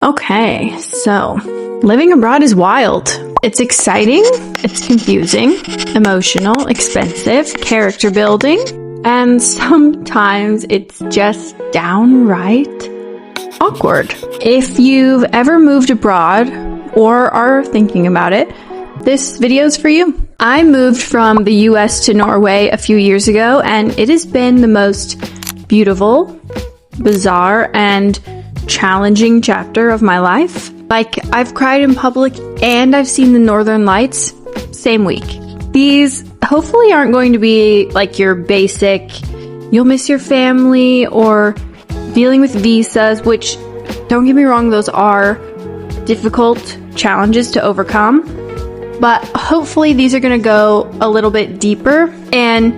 Okay, so living abroad is wild. It's exciting, it's confusing, emotional, expensive, character building, and sometimes it's just downright awkward. If you've ever moved abroad or are thinking about it, this video's for you. I moved from the US to Norway a few years ago, and it has been the most beautiful, bizarre, and challenging chapter of my life. Like, I've cried in public and I've seen the Northern Lights same week. These hopefully aren't going to be like your basic, you'll miss your family or dealing with visas, which, don't get me wrong, those are difficult challenges to overcome. But hopefully these are going to go a little bit deeper and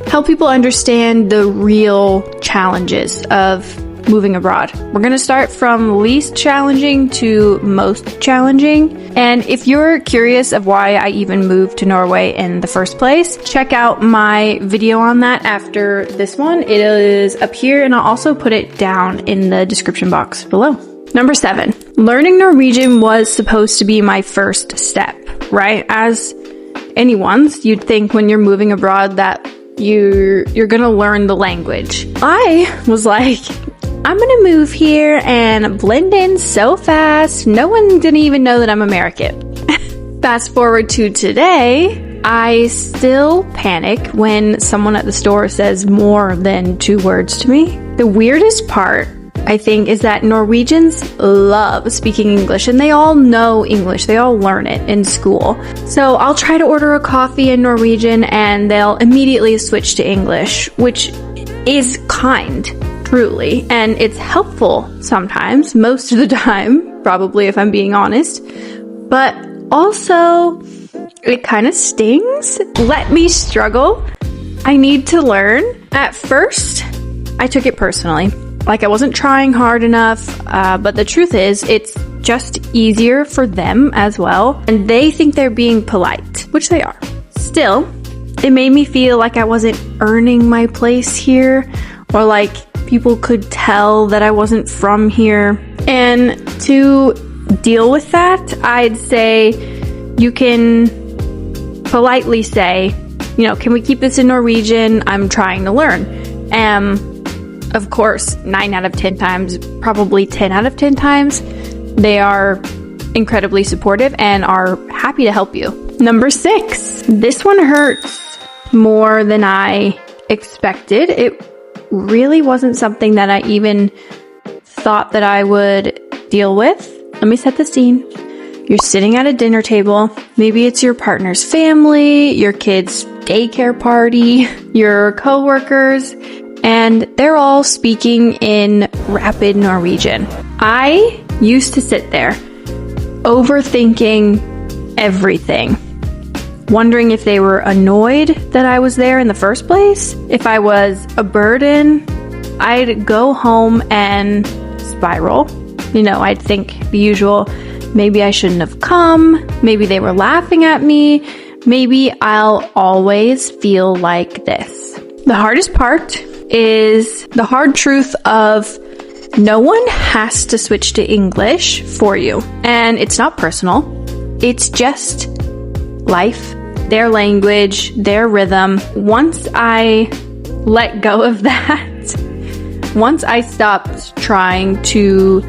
help people understand the real challenges of moving abroad. We're going to start from least challenging to most challenging. And if you're curious of why I even moved to Norway in the first place, check out my video on that after this one. It is up here, and I'll also put it down in the description box below. Number 7, learning Norwegian was supposed to be my first step, right? As anyone's, you'd think when you're moving abroad that you're gonna learn the language. I was like, I'm gonna move here and blend in so fast, no one didn't even know that I'm American. Fast forward to today, I still panic when someone at the store says more than 2 words to me. The weirdest part, I think, is that Norwegians love speaking English, and they all know English. They all learn it in school. So I'll try to order a coffee in Norwegian and they'll immediately switch to English, which is kind, truly, and it's helpful sometimes, most of the time, probably, if I'm being honest. But also, it kind of stings. Let me struggle. I need to learn. At first, I took it personally. Like I wasn't trying hard enough, but the truth is, it's just easier for them as well, and they think they're being polite, which they are. Still, it made me feel like I wasn't earning my place here, or like people could tell that I wasn't from here. And to deal with that, I'd say you can politely say, you know, can we keep this in Norwegian? I'm trying to learn. Of course, 9 out of 10 times, probably 10 out of 10 times, they are incredibly supportive and are happy to help you. Number 6, this one hurts more than I expected. It really wasn't something that I even thought that I would deal with. Let me set the scene. You're sitting at a dinner table. Maybe it's your partner's family, your kid's daycare party, your coworkers, and they're all speaking in rapid Norwegian. I used to sit there, overthinking everything, wondering if they were annoyed that I was there in the first place, if I was a burden. I'd go home and spiral. You know, I'd think the usual, maybe I shouldn't have come, maybe they were laughing at me, maybe I'll always feel like this. The hardest part is the hard truth of no one has to switch to English for you. And it's not personal. It's just life, their language, their rhythm. Once I let go of that, once I stopped trying to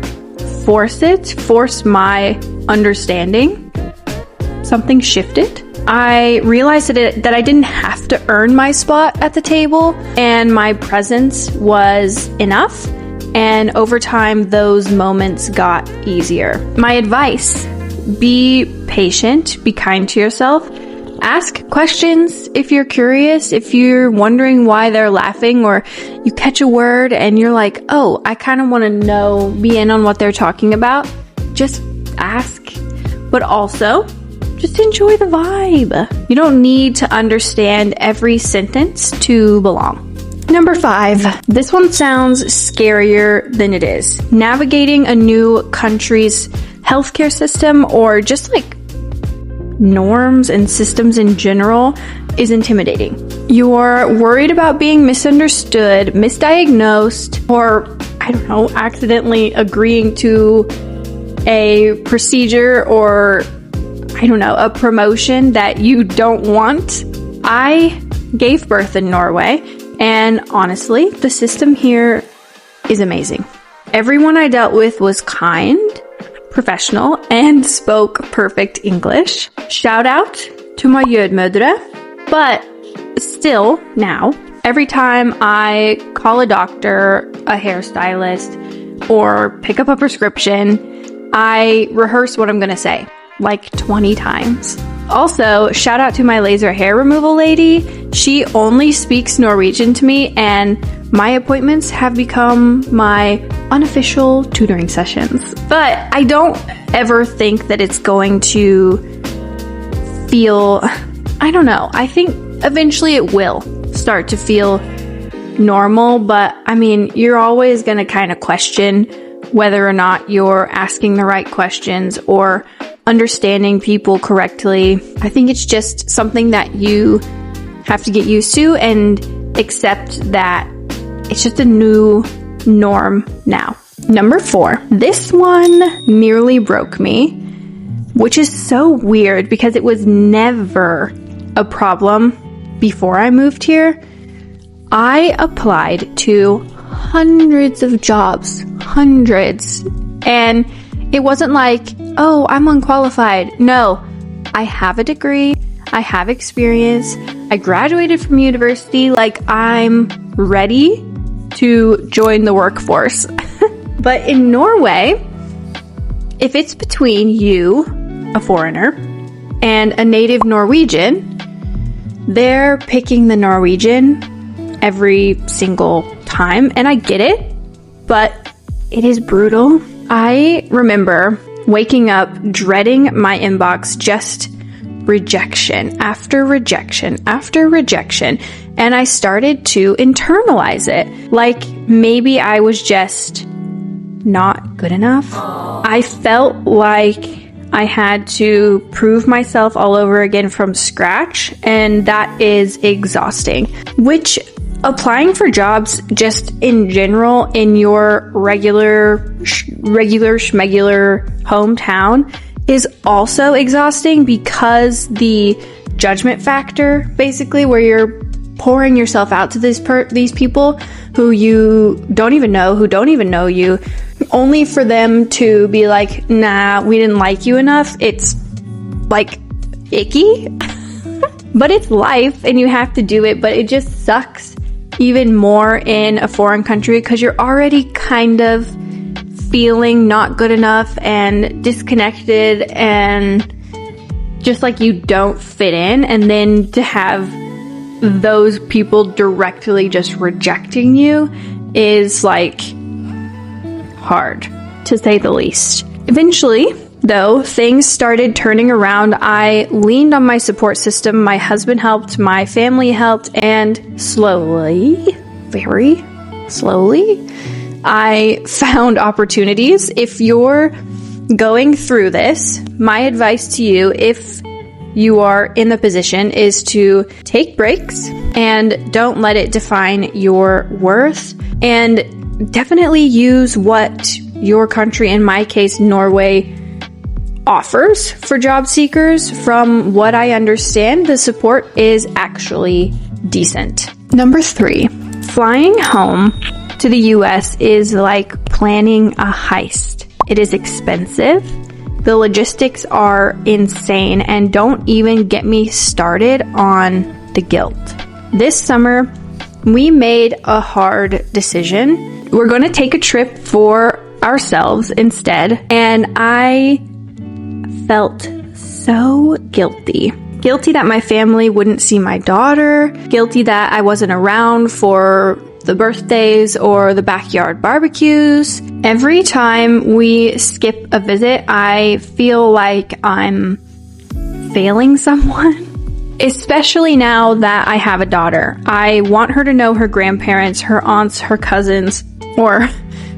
force my understanding, something shifted. I realized that I didn't have to earn my spot at the table, and my presence was enough. And over time, those moments got easier. My advice, be patient, be kind to yourself. Ask questions if you're curious, if you're wondering why they're laughing, or you catch a word and you're like, oh, I kind of want to be in on what they're talking about. Just ask, but also just enjoy the vibe. You don't need to understand every sentence to belong. Number 5, this one sounds scarier than it is. Navigating a new country's healthcare system, or just like norms and systems in general, is intimidating. You're worried about being misunderstood, misdiagnosed, or, I don't know, accidentally agreeing to a procedure or, I don't know, a promotion that you don't want. I gave birth in Norway, and honestly, the system here is amazing. Everyone I dealt with was kind, professional, and spoke perfect English. Shout out to my jordmødre. But still, now, every time I call a doctor, a hairstylist, or pick up a prescription, I rehearse what I'm gonna say, like 20 times. Also, shout out to my laser hair removal lady. She only speaks Norwegian to me, and my appointments have become my unofficial tutoring sessions. But I don't ever think that it's going to feel, I don't know, I think eventually it will start to feel normal, but I mean, you're always going to kind of question whether or not you're asking the right questions or understanding people correctly. I think it's just something that you have to get used to and accept that it's just a new norm now. Number 4, this one nearly broke me, which is so weird because it was never a problem before I moved here. I applied to hundreds of jobs, and it wasn't like, oh, I'm unqualified. No, I have a degree, I have experience, I graduated from university, like I'm ready to join the workforce. But in Norway, if it's between you, a foreigner, and a native Norwegian, they're picking the Norwegian every single time, and I get it, but it is brutal. I remember waking up dreading my inbox, just rejection after rejection after rejection, and I started to internalize it. Like maybe I was just not good enough. I felt like I had to prove myself all over again from scratch, and that is exhausting. Which, applying for jobs just in general in your regular schmegular hometown is also exhausting because the judgment factor, basically, where you're pouring yourself out to these people who you don't even know, who don't even know you, only for them to be like, nah, we didn't like you enough. It's like icky, but it's life and you have to do it. But it just sucks even more in a foreign country because you're already kind of feeling not good enough and disconnected and just like you don't fit in, and then to have those people directly just rejecting you is like hard, to say the least. Eventually, though, things started turning around. I leaned on my support system. My husband helped, my family helped, and slowly, very slowly, I found opportunities. If you're going through this, my advice to you, if you are in the position, is to take breaks and don't let it define your worth, and definitely use what your country, in my case, Norway, offers for job seekers. From what I understand, the support is actually decent. Number 3, flying home to the US is like planning a heist. It is expensive. The logistics are insane, and don't even get me started on the guilt. This summer, we made a hard decision. We're going to take a trip for ourselves instead, and I felt so guilty. Guilty that my family wouldn't see my daughter, guilty that I wasn't around for the birthdays or the backyard barbecues. Every time we skip a visit, I feel like I'm failing someone. Especially now that I have a daughter. I want her to know her grandparents, her aunts, her cousins, or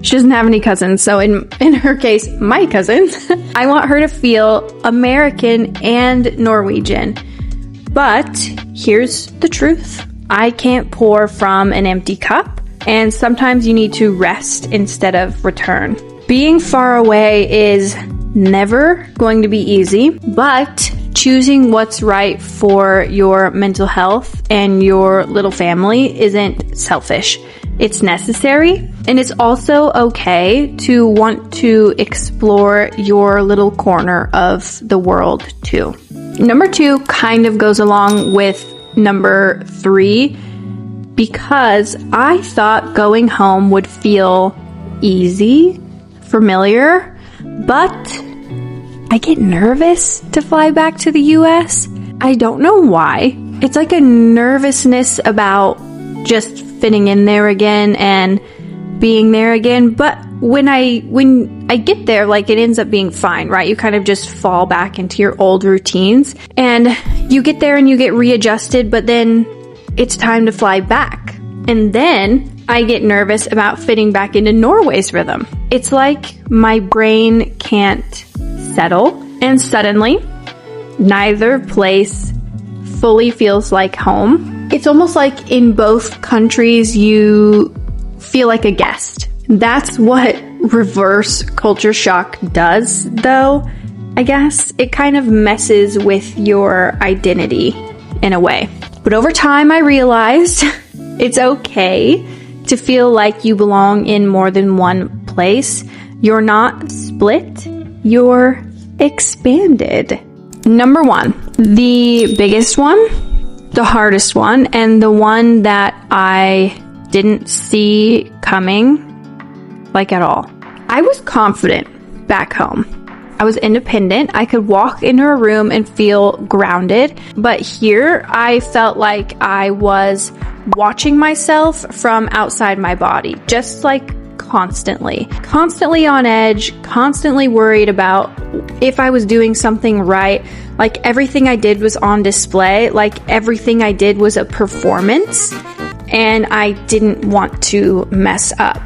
she doesn't have any cousins, so in her case, my cousins. I want her to feel American and Norwegian. But here's the truth. I can't pour from an empty cup, and sometimes you need to rest instead of return. Being far away is never going to be easy, but choosing what's right for your mental health and your little family isn't selfish. It's necessary, and it's also okay to want to explore your little corner of the world too. Number 2 kind of goes along with number 3 because I thought going home would feel easy, familiar, but I get nervous to fly back to the US. I don't know why. It's like a nervousness about just fitting in there again and being there again. But when I get there, like, it ends up being fine, right? You kind of just fall back into your old routines and you get there and you get readjusted, but then it's time to fly back. And then I get nervous about fitting back into Norway's rhythm. It's like my brain can't settle, and suddenly neither place fully feels like home. It's almost like in both countries you feel like a guest. That's what reverse culture shock does, though, I guess. It kind of messes with your identity in a way. But over time I realized it's okay to feel like you belong in more than one place. You're not split, you're expanded. Number 1, the biggest one, the hardest one, and the one that I didn't see coming, like, at all. I was confident back home. I was independent. I could walk into a room and feel grounded. But here, I felt like I was watching myself from outside my body, just like constantly on edge, constantly worried about if I was doing something right. Like, everything I did was on display. Like, everything I did was a performance, and I didn't want to mess up.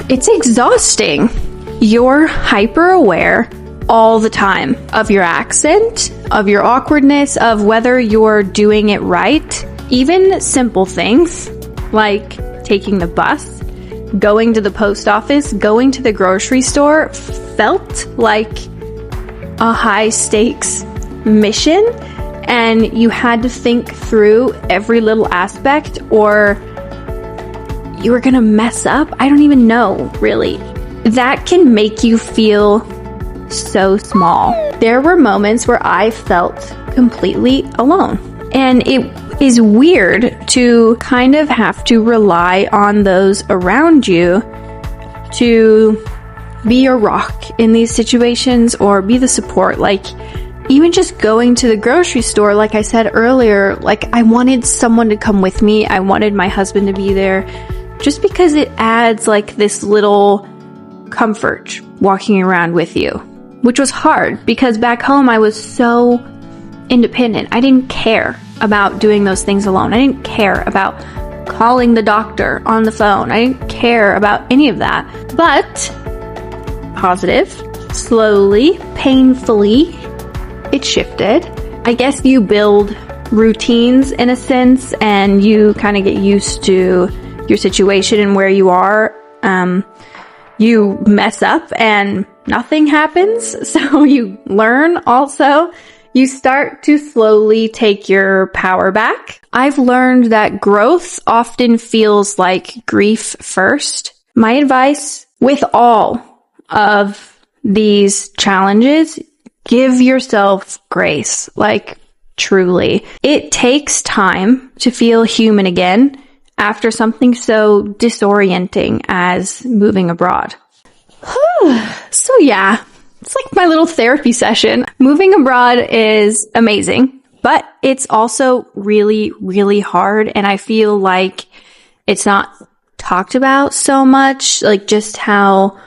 It's exhausting. You're hyper aware all the time of your accent, of your awkwardness, of whether you're doing it right. Even simple things like taking the bus, going to the post office, going to the grocery store felt like a high stakes mission, and you had to think through every little aspect or you were gonna mess up. I don't even know, really. That can make you feel so small. There were moments where I felt completely alone, and it is weird to kind of have to rely on those around you to be a rock in these situations or be the support. Like, even just going to the grocery store, like I said earlier, like, I wanted someone to come with me. I wanted my husband to be there just because it adds like this little comfort walking around with you, which was hard because back home I was so independent. I didn't care about doing those things alone. I didn't care about calling the doctor on the phone. I didn't care about any of that. But positive, slowly, painfully, it shifted. I guess you build routines in a sense, and you kind of get used to your situation and where you are. You mess up and nothing happens, so you learn also. You start to slowly take your power back. I've learned that growth often feels like grief first. My advice with all of these challenges, give yourself grace, like truly. It takes time to feel human again after something so disorienting as moving abroad. So yeah, it's like my little therapy session. Moving abroad is amazing, but it's also really, really hard. And I feel like it's not talked about so much, like just how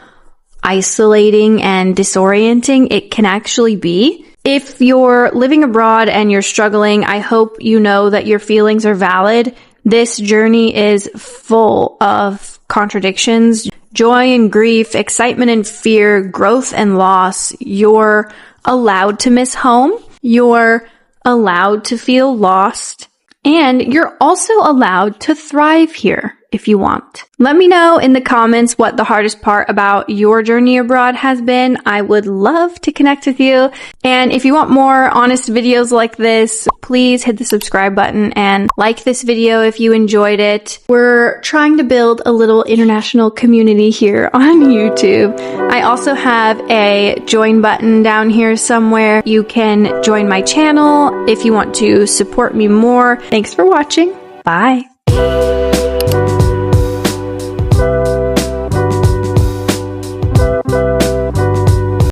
isolating and disorienting it can actually be. If you're living abroad and you're struggling, I hope you know that your feelings are valid. This journey is full of contradictions, joy and grief, excitement and fear, growth and loss. You're allowed to miss home. You're allowed to feel lost. And you're also allowed to thrive here. if you want. Let me know in the comments what the hardest part about your journey abroad has been. I would love to connect with you. And if you want more honest videos like this, please hit the subscribe button and like this video if you enjoyed it. We're trying to build a little international community here on YouTube. I also have a join button down here somewhere. You can join my channel if you want to support me more. Thanks for watching. Bye.